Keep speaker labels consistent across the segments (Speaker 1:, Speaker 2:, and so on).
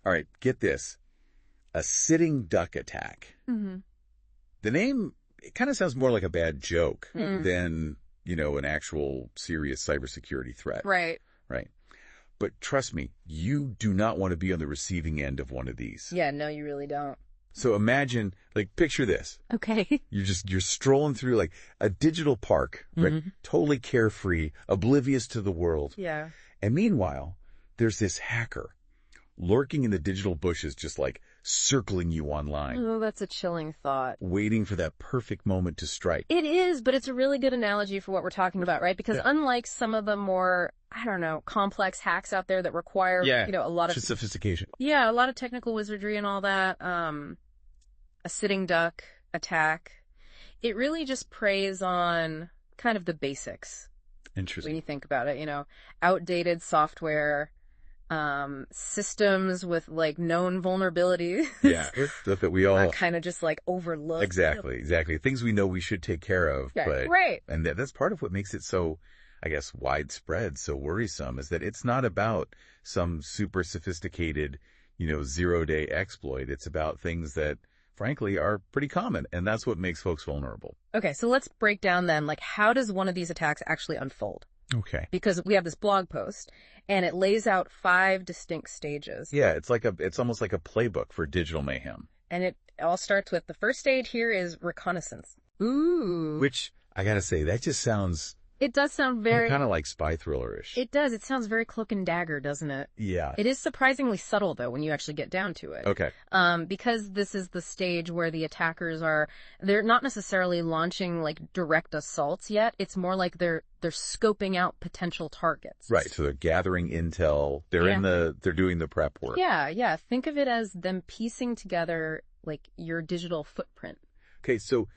Speaker 1: All right, get this. A sitting duck attack.
Speaker 2: Mm-hmm.
Speaker 1: The name, it kind of sounds more like a bad joke than, an actual serious cybersecurity threat.
Speaker 2: Right.
Speaker 1: Right. But trust me, you do not want to be on the receiving end of one of these.
Speaker 2: Yeah, no, you really don't.
Speaker 1: So imagine, picture this.
Speaker 2: Okay.
Speaker 1: You're strolling through a digital park, right? Totally carefree, oblivious to the world.
Speaker 2: Yeah.
Speaker 1: And meanwhile, there's this hacker lurking in the digital bushes, just circling you online.
Speaker 2: Oh, that's a chilling thought.
Speaker 1: Waiting for that perfect moment to strike.
Speaker 2: It is, but it's a really good analogy for what we're talking about, right? Because unlike some of the more, complex hacks out there that require, a lot of
Speaker 1: sophistication.
Speaker 2: Yeah, a lot of technical wizardry and all that. A sitting duck attack. It really just preys on kind of the basics.
Speaker 1: Interesting.
Speaker 2: When you think about it, outdated software, systems with known vulnerabilities.
Speaker 1: Yeah, stuff that we all
Speaker 2: kind of just overlook.
Speaker 1: Exactly. Things we know we should take care of.
Speaker 2: Yeah,
Speaker 1: but,
Speaker 2: right.
Speaker 1: And that's part of what makes it so, I guess, widespread, so worrisome, is that it's not about some super sophisticated, 0-day exploit. It's about things that, frankly, are pretty common. And that's what makes folks vulnerable.
Speaker 2: Okay, so let's break down then, how does one of these attacks actually unfold?
Speaker 1: Okay.
Speaker 2: Because we have this blog post, and it lays out 5 distinct stages.
Speaker 1: Yeah, it's almost like a playbook for digital mayhem.
Speaker 2: And it all starts with the first stage here is reconnaissance. Ooh.
Speaker 1: Which, I gotta say, that just sounds...
Speaker 2: It does sound very...
Speaker 1: kind of like spy thriller-ish.
Speaker 2: It does. It sounds very cloak and dagger, doesn't it?
Speaker 1: Yeah.
Speaker 2: It is surprisingly subtle, though, when you actually get down to it.
Speaker 1: Okay.
Speaker 2: Because this is the stage where the attackers they're not necessarily launching, direct assaults yet. It's more like they're scoping out potential targets.
Speaker 1: Right. So they're gathering intel. They're doing the prep work.
Speaker 2: Yeah. Think of it as them piecing together, your digital footprint.
Speaker 1: Okay, so...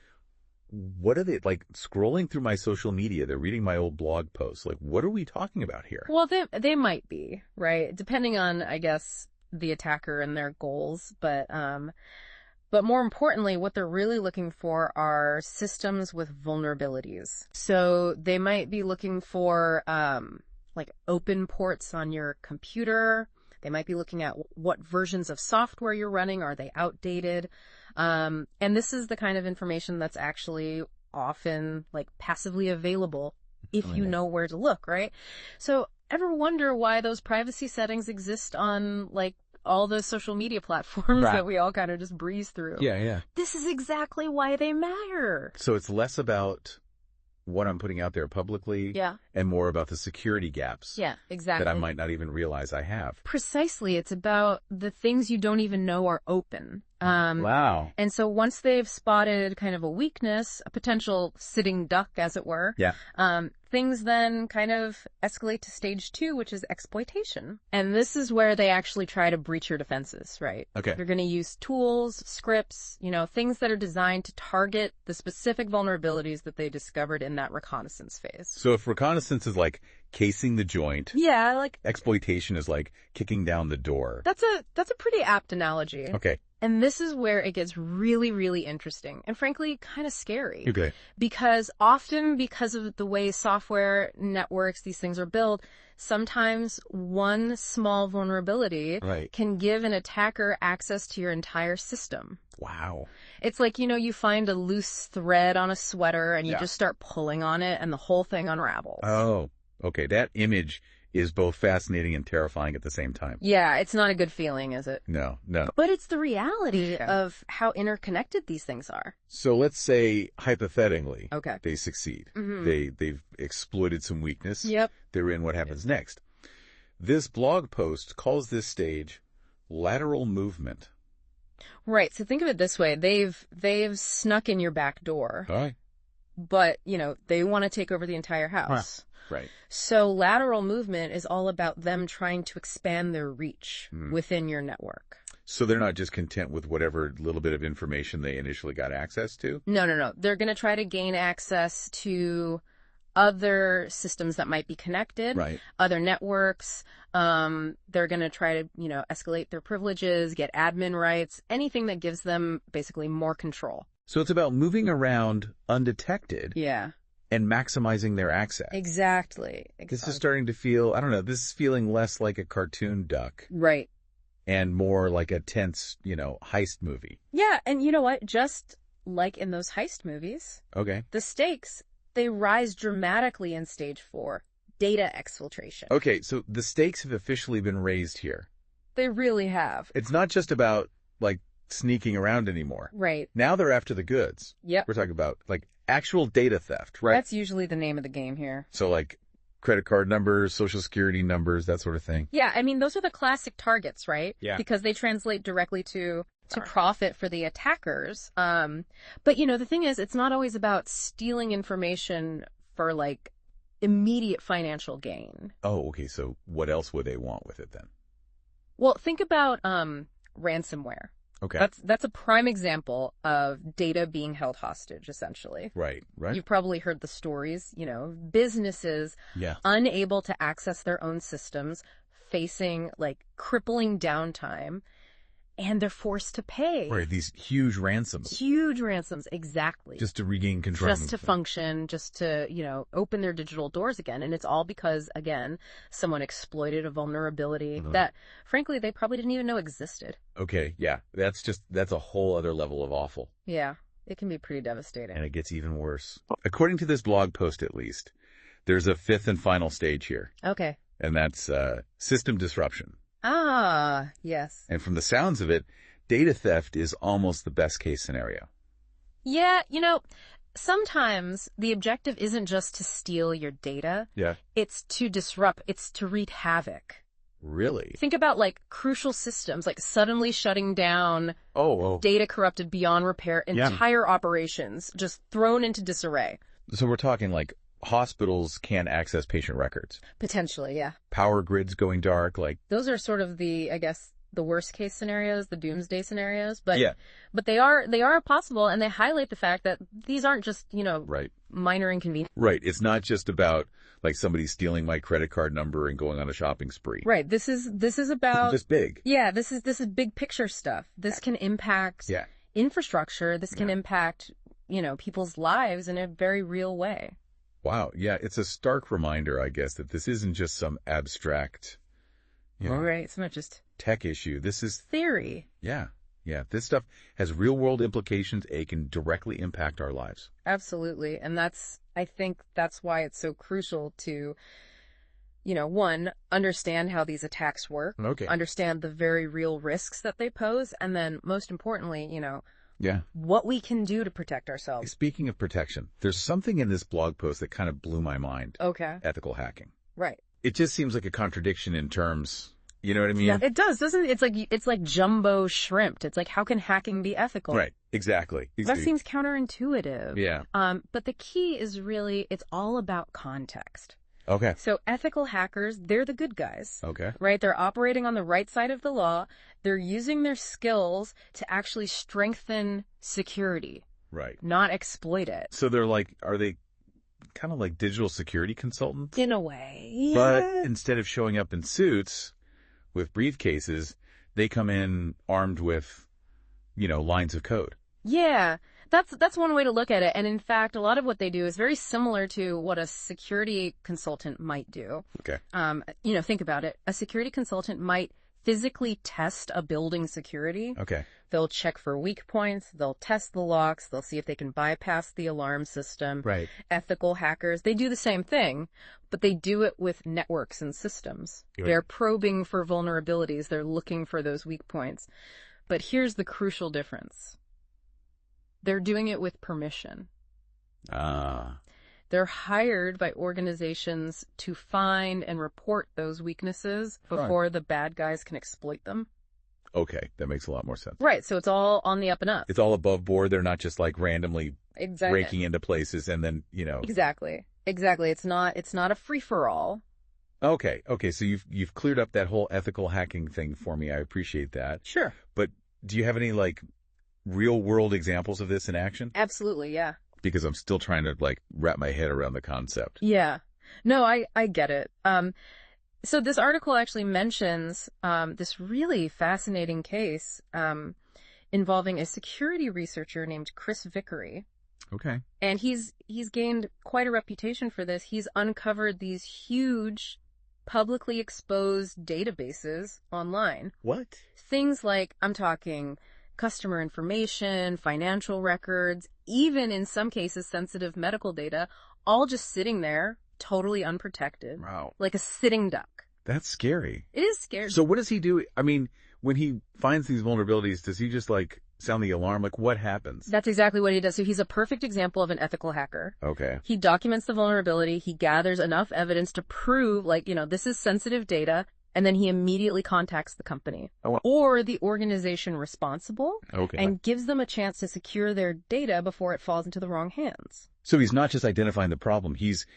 Speaker 1: what are they, scrolling through my social media, they're reading my old blog posts. What are we talking about here?
Speaker 2: Well, they might be, right? Depending on, I guess, the attacker and their goals. But more importantly, what they're really looking for are systems with vulnerabilities. So they might be looking for, open ports on your computer. They might be looking at what versions of software you're running. Are they outdated? And this is the kind of information that's actually often passively available if you know where to look, right? So ever wonder why those privacy settings exist on all the social media platforms that we all kind of just breeze through?
Speaker 1: Yeah.
Speaker 2: This is exactly why they matter.
Speaker 1: So it's less about what I'm putting out there publicly and more about the security gaps.
Speaker 2: Yeah, exactly.
Speaker 1: That I might not even realize I have.
Speaker 2: Precisely. It's about the things you don't even know are open.
Speaker 1: Wow.
Speaker 2: And so once they've spotted kind of a weakness, a potential sitting duck, as it were, things then kind of escalate to stage 2, which is exploitation. And this is where they actually try to breach your defenses, right?
Speaker 1: Okay.
Speaker 2: They're going to use tools, scripts, things that are designed to target the specific vulnerabilities that they discovered in that reconnaissance phase.
Speaker 1: So if reconnaissance is casing the joint.
Speaker 2: Yeah,
Speaker 1: exploitation is kicking down the door.
Speaker 2: That's a pretty apt analogy.
Speaker 1: Okay.
Speaker 2: And this is where it gets really, really interesting and frankly kind of scary.
Speaker 1: Okay.
Speaker 2: Because often because of the way software networks, these things are built, sometimes one small vulnerability can give an attacker access to your entire system.
Speaker 1: Wow.
Speaker 2: It's you find a loose thread on a sweater and you just start pulling on it and the whole thing unravels.
Speaker 1: Oh, okay. That image is both fascinating and terrifying at the same time.
Speaker 2: Yeah, it's not a good feeling, is it?
Speaker 1: No.
Speaker 2: But it's the reality of how interconnected these things are.
Speaker 1: So let's say, hypothetically,
Speaker 2: they
Speaker 1: succeed.
Speaker 2: Mm-hmm.
Speaker 1: They've exploited some weakness.
Speaker 2: Yep.
Speaker 1: They're in. What happens next? This blog post calls this stage lateral movement.
Speaker 2: Right. So think of it this way. They've snuck in your back door.
Speaker 1: All right.
Speaker 2: But, they want to take over the entire house.
Speaker 1: Right.
Speaker 2: So lateral movement is all about them trying to expand their reach within your network.
Speaker 1: So they're not just content with whatever little bit of information they initially got access to?
Speaker 2: No. They're going to try to gain access to other systems that might be connected, other networks. They're going to try to, escalate their privileges, get admin rights, anything that gives them basically more control.
Speaker 1: So it's about moving around undetected.
Speaker 2: Yeah.
Speaker 1: And maximizing their access.
Speaker 2: Exactly.
Speaker 1: This is starting to feel, this is feeling less like a cartoon duck.
Speaker 2: Right.
Speaker 1: and more like a tense, heist movie.
Speaker 2: Yeah, and you know what? Just like in those heist movies,
Speaker 1: Okay.
Speaker 2: the stakes, they rise dramatically in stage 4. Data exfiltration.
Speaker 1: Okay, so the stakes have officially been raised here.
Speaker 2: They really have.
Speaker 1: It's not just about, like, sneaking around anymore.
Speaker 2: Right.
Speaker 1: Now they're after the goods.
Speaker 2: Yep.
Speaker 1: We're talking about, like, actual data theft, right?
Speaker 2: That's usually the name of the game here.
Speaker 1: So, like, credit card numbers, social security numbers, that sort of thing.
Speaker 2: Yeah, I mean, those are the classic targets, right?
Speaker 1: Yeah.
Speaker 2: Because they translate directly to profit for the attackers. But, the thing is, it's not always about stealing information for, like, immediate financial gain.
Speaker 1: Oh, okay, so what else would they want with it then?
Speaker 2: Well, think about ransomware.
Speaker 1: Okay.
Speaker 2: That's a prime example of data being held hostage, essentially.
Speaker 1: Right.
Speaker 2: You've probably heard the stories, businesses unable to access their own systems, facing like crippling downtime, and they're forced to pay.
Speaker 1: Right, these huge ransoms.
Speaker 2: Huge ransoms, exactly.
Speaker 1: Just to regain control.
Speaker 2: Just to function, just to, open their digital doors again. And it's all because, again, someone exploited a vulnerability that, frankly, they probably didn't even know existed.
Speaker 1: Okay, yeah. That's a whole other level of awful.
Speaker 2: Yeah, it can be pretty devastating.
Speaker 1: And it gets even worse. According to this blog post, at least, there's a fifth and final stage here.
Speaker 2: Okay.
Speaker 1: And that's system disruption.
Speaker 2: Ah, yes.
Speaker 1: And from the sounds of it, data theft is almost the best case scenario.
Speaker 2: Yeah, sometimes the objective isn't just to steal your data.
Speaker 1: Yeah.
Speaker 2: It's to disrupt, it's to wreak havoc.
Speaker 1: Really?
Speaker 2: Think about like crucial systems, like suddenly shutting down data corrupted beyond repair, entire operations just thrown into disarray.
Speaker 1: So we're talking like hospitals can't access patient records.
Speaker 2: Potentially, yeah.
Speaker 1: Power grids going dark, like...
Speaker 2: Those are sort of the, I guess, the worst case scenarios, the doomsday scenarios, but
Speaker 1: yeah.
Speaker 2: But they are possible, and they highlight the fact that these aren't just,
Speaker 1: right.
Speaker 2: minor inconveniences.
Speaker 1: Right. It's not just about like somebody stealing my credit card number and going on a shopping spree.
Speaker 2: Right. This is about
Speaker 1: this big.
Speaker 2: Yeah, this is big picture stuff. This can impact infrastructure. This can impact, people's lives in a very real way.
Speaker 1: Wow. Yeah, it's a stark reminder, I guess, that this isn't just some abstract,
Speaker 2: Right. It's not just
Speaker 1: tech issue. This is
Speaker 2: theory.
Speaker 1: Yeah. Yeah. This stuff has real world implications. It can directly impact our lives.
Speaker 2: Absolutely. And I think that's why it's so crucial to, one, understand how these attacks work.
Speaker 1: Okay.
Speaker 2: Understand the very real risks that they pose. And then most importantly,
Speaker 1: yeah,
Speaker 2: what we can do to protect ourselves.
Speaker 1: Speaking of protection, there's something in this blog post that kind of blew my mind.
Speaker 2: Okay.
Speaker 1: Ethical hacking.
Speaker 2: Right.
Speaker 1: It just seems like a contradiction in terms, you know what I mean?
Speaker 2: Yeah, it does, doesn't it? It's like jumbo shrimped. It's like, how can hacking be ethical?
Speaker 1: Right. Exactly.
Speaker 2: That seems counterintuitive.
Speaker 1: Yeah.
Speaker 2: But the key is really, it's all about context.
Speaker 1: Okay.
Speaker 2: So ethical hackers, they're the good guys.
Speaker 1: Okay.
Speaker 2: Right? They're operating on the right side of the law. They're using their skills to actually strengthen security.
Speaker 1: Right.
Speaker 2: Not exploit it.
Speaker 1: So are they kind of like digital security consultants?
Speaker 2: In a way. Yeah.
Speaker 1: But instead of showing up in suits with briefcases, they come in armed with, lines of code.
Speaker 2: Yeah. That's one way to look at it. And in fact, a lot of what they do is very similar to what a security consultant might do.
Speaker 1: Okay.
Speaker 2: Think about it. A security consultant might physically test a building's security.
Speaker 1: Okay.
Speaker 2: They'll check for weak points. They'll test the locks. They'll see if they can bypass the alarm system.
Speaker 1: Right.
Speaker 2: Ethical hackers, they do the same thing, but they do it with networks and systems.
Speaker 1: Right.
Speaker 2: They're probing for vulnerabilities. They're looking for those weak points. But here's the crucial difference. They're doing it with permission. They're hired by organizations to find and report those weaknesses before the bad guys can exploit them.
Speaker 1: Okay, that makes a lot more sense.
Speaker 2: Right, so it's all on the up and up.
Speaker 1: It's all above board. They're not just like randomly
Speaker 2: Exactly.
Speaker 1: breaking into places and then,
Speaker 2: Exactly. It's not a free-for-all.
Speaker 1: Okay, so you've cleared up that whole ethical hacking thing for me. I appreciate that.
Speaker 2: Sure.
Speaker 1: But do you have any real world examples of this in action?
Speaker 2: Absolutely, yeah.
Speaker 1: Because I'm still trying to wrap my head around the concept.
Speaker 2: Yeah. No, I get it. So this article actually mentions this really fascinating case involving a security researcher named Chris Vickery.
Speaker 1: Okay.
Speaker 2: And he's gained quite a reputation for this. He's uncovered these huge publicly exposed databases online.
Speaker 1: What?
Speaker 2: Things like, I'm talking customer information, financial records, even in some cases sensitive medical data, all just sitting there, totally unprotected.
Speaker 1: Wow.
Speaker 2: Like a sitting duck.
Speaker 1: That's scary.
Speaker 2: It is scary.
Speaker 1: So what does he do? I mean, when he finds these vulnerabilities, does he just like sound the alarm? Like what happens?
Speaker 2: That's exactly what he does. So he's a perfect example of an ethical hacker.
Speaker 1: Okay.
Speaker 2: He documents the vulnerability. He gathers enough evidence to prove, like, this is sensitive data. And then he immediately contacts the company or the organization responsible and gives them a chance to secure their data before it falls into the wrong hands.
Speaker 1: So he's not just identifying the problem. He's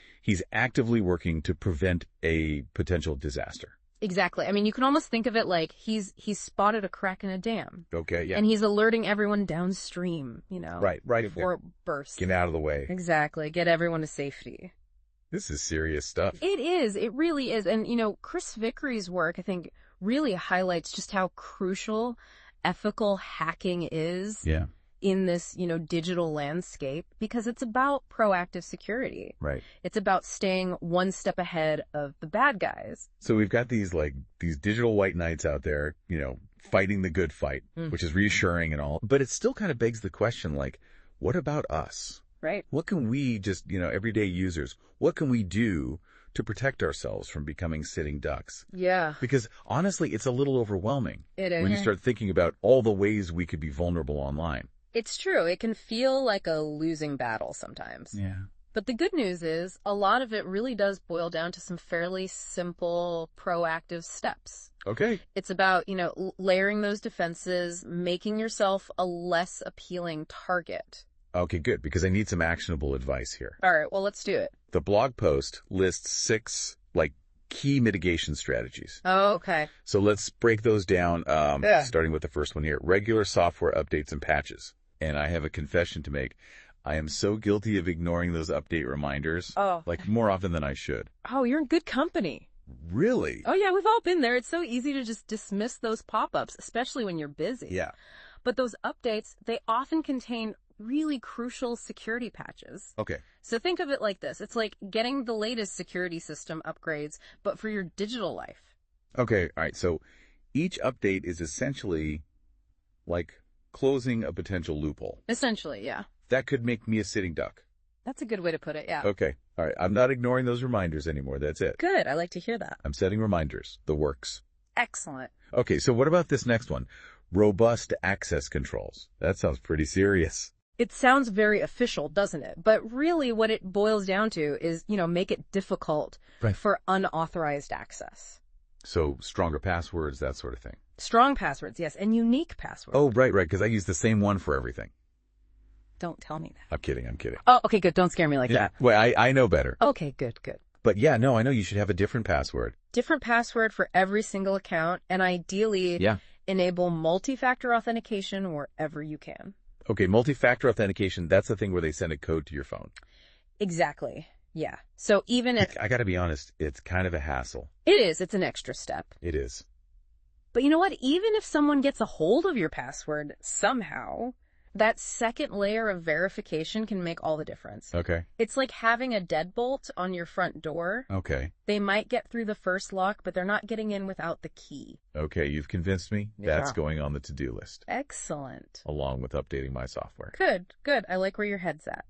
Speaker 1: actively working to prevent a potential disaster.
Speaker 2: Exactly. I mean, you can almost think of it like he's spotted a crack in a dam.
Speaker 1: Okay, yeah.
Speaker 2: And he's alerting everyone downstream,
Speaker 1: Right.
Speaker 2: before it bursts.
Speaker 1: Get out of the way.
Speaker 2: Exactly. Get everyone to safety.
Speaker 1: This is serious stuff.
Speaker 2: It is. It really is. And, Chris Vickery's work, I think, really highlights just how crucial ethical hacking is in this, digital landscape, because it's about proactive security.
Speaker 1: Right.
Speaker 2: It's about staying one step ahead of the bad guys.
Speaker 1: So we've got these digital white knights out there, fighting the good fight, which is reassuring and all. But it still kind of begs the question, like, what about us?
Speaker 2: Right.
Speaker 1: What can we just, everyday users, what can we do to protect ourselves from becoming sitting ducks?
Speaker 2: Yeah.
Speaker 1: Because honestly, it's a little overwhelming
Speaker 2: when
Speaker 1: you start thinking about all the ways we could be vulnerable online.
Speaker 2: It's true. It can feel like a losing battle sometimes.
Speaker 1: Yeah.
Speaker 2: But the good news is a lot of it really does boil down to some fairly simple, proactive steps.
Speaker 1: Okay.
Speaker 2: It's about, layering those defenses, making yourself a less appealing target.
Speaker 1: Okay, good, because I need some actionable advice here.
Speaker 2: All right, well, let's do it.
Speaker 1: The blog post lists 6, key mitigation strategies.
Speaker 2: Oh, okay.
Speaker 1: So let's break those down, starting with the first one here. Regular software updates and patches. And I have a confession to make. I am so guilty of ignoring those update reminders, more often than I should.
Speaker 2: Oh, you're in good company.
Speaker 1: Really?
Speaker 2: Oh, yeah, we've all been there. It's so easy to just dismiss those pop-ups, especially when you're busy.
Speaker 1: Yeah.
Speaker 2: But those updates, they often contain really crucial security patches.
Speaker 1: Okay.
Speaker 2: So think of it like this. It's like getting the latest security system upgrades, but for your digital life.
Speaker 1: Okay. All right. So each update is essentially like closing a potential loophole.
Speaker 2: Essentially, yeah.
Speaker 1: That could make me a sitting duck.
Speaker 2: That's a good way to put it, yeah.
Speaker 1: Okay. All right. I'm not ignoring those reminders anymore. That's it.
Speaker 2: Good. I like to hear that.
Speaker 1: I'm setting reminders. The works.
Speaker 2: Excellent.
Speaker 1: Okay. So what about this next one? Robust access controls. That sounds pretty serious.
Speaker 2: It sounds very official, doesn't it? But really what it boils down to is, make it difficult for unauthorized access.
Speaker 1: So stronger passwords, that sort of thing.
Speaker 2: Strong passwords, yes, and unique passwords.
Speaker 1: Oh, right, because I use the same one for everything.
Speaker 2: Don't tell me that.
Speaker 1: I'm kidding.
Speaker 2: Oh, okay, good. Don't scare me like that.
Speaker 1: Well, I know better.
Speaker 2: Okay, good.
Speaker 1: But yeah, no, I know you should have a different password.
Speaker 2: Different password for every single account, and ideally enable multi-factor authentication wherever you can.
Speaker 1: Okay, multi-factor authentication, that's the thing where they send a code to your phone.
Speaker 2: Exactly. Yeah. So even if...
Speaker 1: I gotta be honest, it's kind of a hassle.
Speaker 2: It is. It's an extra step.
Speaker 1: It is.
Speaker 2: But you know what? Even if someone gets a hold of your password somehow, that second layer of verification can make all the difference.
Speaker 1: Okay.
Speaker 2: It's like having a deadbolt on your front door.
Speaker 1: Okay.
Speaker 2: They might get through the first lock, but they're not getting in without the key.
Speaker 1: Okay, you've convinced me.
Speaker 2: Yeah.
Speaker 1: That's going on the to-do list.
Speaker 2: Excellent.
Speaker 1: Along with updating my software.
Speaker 2: Good. I like where your head's at.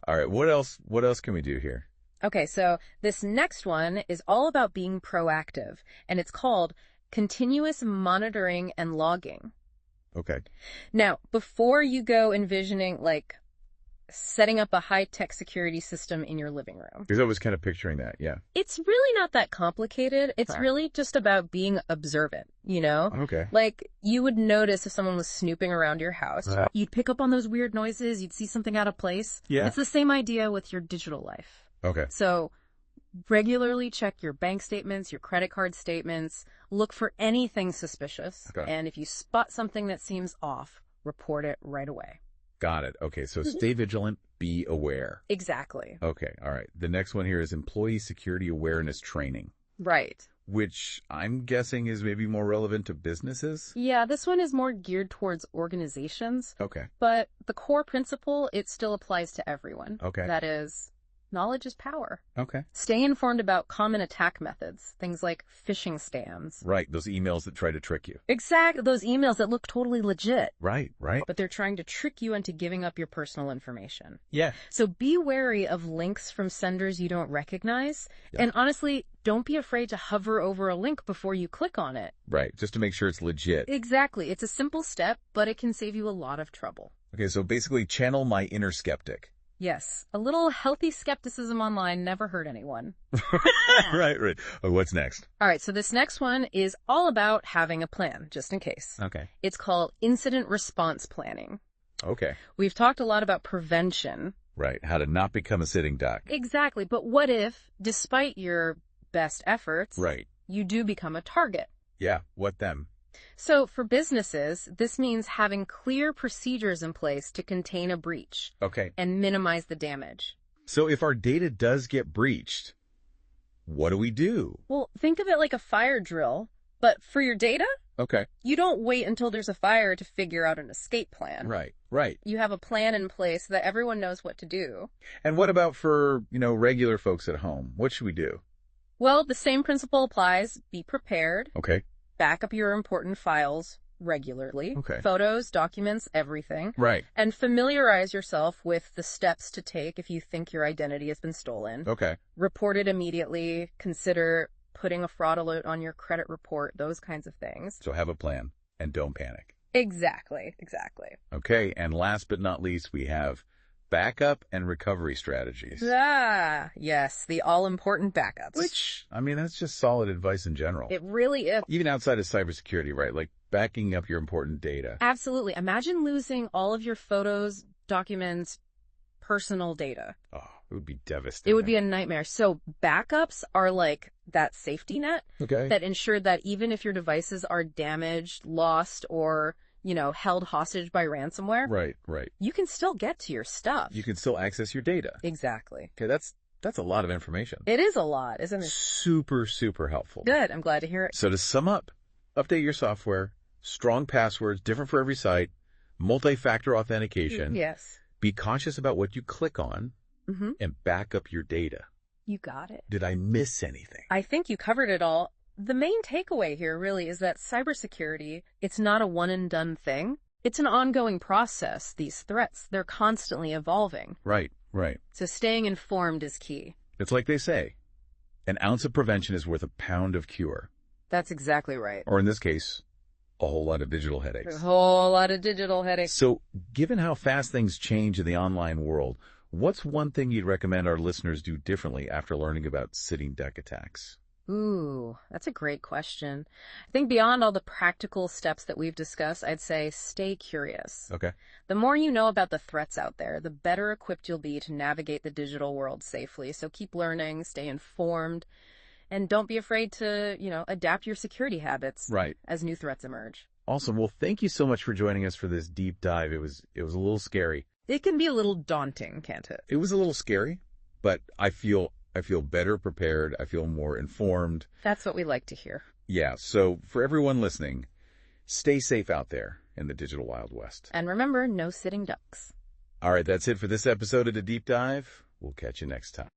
Speaker 1: All right, what else can we do here?
Speaker 2: Okay, so this next one is all about being proactive, and it's called continuous monitoring and logging.
Speaker 1: Okay.
Speaker 2: Now, before you go envisioning, setting up a high-tech security system in your living room.
Speaker 1: Because I was kind of picturing that, yeah.
Speaker 2: It's really not that complicated. It's really just about being observant,
Speaker 1: Okay.
Speaker 2: Like, you would notice if someone was snooping around your house. You'd pick up on those weird noises. You'd see something out of place.
Speaker 1: Yeah.
Speaker 2: It's the same idea with your digital life.
Speaker 1: Okay.
Speaker 2: So regularly check your bank statements, your credit card statements. Look for anything suspicious.
Speaker 1: Okay.
Speaker 2: And if you spot something that seems off, report it right away.
Speaker 1: Got it. Okay, so stay vigilant, be aware.
Speaker 2: Exactly.
Speaker 1: Okay, all right. The next one here is employee security awareness training.
Speaker 2: Right.
Speaker 1: Which I'm guessing is maybe more relevant to businesses?
Speaker 2: Yeah, this one is more geared towards organizations.
Speaker 1: Okay.
Speaker 2: But the core principle, it still applies to everyone.
Speaker 1: Okay.
Speaker 2: That is, Knowledge is power.
Speaker 1: Okay.
Speaker 2: Stay informed about common attack methods, things like phishing scams.
Speaker 1: Right, those emails that try to trick you.
Speaker 2: Exactly, those emails that look totally legit,
Speaker 1: Right, right.
Speaker 2: but they're trying to trick you into giving up your personal information.
Speaker 1: Yeah.
Speaker 2: So be wary of links from senders you don't recognize.
Speaker 1: Yeah.
Speaker 2: And honestly, don't be afraid to hover over a link before you click on it.
Speaker 1: Right, just to make sure it's legit.
Speaker 2: Exactly. It's a simple step, but it can save you a lot of trouble.
Speaker 1: Okay, so basically channel my inner skeptic.
Speaker 2: Yes, a little healthy skepticism online never hurt anyone.
Speaker 1: Right. Oh, what's next?
Speaker 2: All right, so this next one is all about having a plan, just in case.
Speaker 1: Okay.
Speaker 2: It's called incident response planning.
Speaker 1: Okay.
Speaker 2: We've talked a lot about prevention.
Speaker 1: Right, how to not become a sitting duck.
Speaker 2: Exactly, but what if, despite your best efforts,
Speaker 1: Right.
Speaker 2: you do become a target?
Speaker 1: Yeah, what then?
Speaker 2: So for businesses, this means having clear procedures in place to contain a breach
Speaker 1: Okay.
Speaker 2: and minimize the damage.
Speaker 1: So if our data does get breached, what do we do?
Speaker 2: Well, think of it like a fire drill, but for your data,
Speaker 1: Okay.
Speaker 2: you don't wait until there's a fire to figure out an escape plan.
Speaker 1: Right.
Speaker 2: You have a plan in place so that everyone knows what to do.
Speaker 1: And what about for, regular folks at home? What should we do?
Speaker 2: Well, the same principle applies. Be prepared.
Speaker 1: Okay.
Speaker 2: Back up your important files regularly.
Speaker 1: Okay.
Speaker 2: Photos, documents, everything.
Speaker 1: Right.
Speaker 2: And familiarize yourself with the steps to take if you think your identity has been stolen.
Speaker 1: Okay.
Speaker 2: Report it immediately. Consider putting a fraud alert on your credit report, those kinds of things.
Speaker 1: So have a plan and don't panic.
Speaker 2: Exactly.
Speaker 1: Okay, and last but not least, we have backup and recovery strategies.
Speaker 2: Ah, yes, the all-important backups.
Speaker 1: Which, that's just solid advice in general.
Speaker 2: It really is.
Speaker 1: Even outside of cybersecurity, right? Like backing up your important data.
Speaker 2: Absolutely. Imagine losing all of your photos, documents, personal data.
Speaker 1: Oh, it would be devastating.
Speaker 2: It would be a nightmare. So backups are like that safety net
Speaker 1: Okay.
Speaker 2: that ensure that even if your devices are damaged, lost, or, held hostage by ransomware,
Speaker 1: Right.
Speaker 2: you can still get to your stuff.
Speaker 1: You can still access your data.
Speaker 2: Exactly.
Speaker 1: Okay, that's a lot of information.
Speaker 2: It is a lot, isn't it?
Speaker 1: Super, super helpful.
Speaker 2: Good. I'm glad to hear it.
Speaker 1: So to sum up, update your software, strong passwords, different for every site, multi-factor authentication.
Speaker 2: Yes.
Speaker 1: Be cautious about what you click on, and back up your data.
Speaker 2: You got it.
Speaker 1: Did I miss anything?
Speaker 2: I think you covered it all. The main takeaway here really is that cybersecurity, it's not a one and done thing. It's an ongoing process. These threats, they're constantly evolving.
Speaker 1: Right.
Speaker 2: So staying informed is key.
Speaker 1: It's like they say, an ounce of prevention is worth a pound of cure.
Speaker 2: That's exactly right.
Speaker 1: Or in this case, a whole lot of digital headaches.
Speaker 2: A whole lot of digital headaches.
Speaker 1: So, given how fast things change in the online world, what's one thing you'd recommend our listeners do differently after learning about sitting duck attacks?
Speaker 2: Ooh, that's a great question. I think beyond all the practical steps that we've discussed, I'd say stay curious.
Speaker 1: Okay.
Speaker 2: The more you know about the threats out there, the better equipped you'll be to navigate the digital world safely. So keep learning, stay informed, and don't be afraid to, adapt your security habits as new threats emerge.
Speaker 1: Awesome. Well, thank you so much for joining us for this deep dive. It was a little scary.
Speaker 2: It can be a little daunting, can't it?
Speaker 1: It was a little scary, but I feel better prepared. I feel more informed.
Speaker 2: That's what we like to hear.
Speaker 1: Yeah. So for everyone listening, stay safe out there in the digital Wild West.
Speaker 2: And remember, no sitting ducks.
Speaker 1: All right. That's it for this episode of The Deep Dive. We'll catch you next time.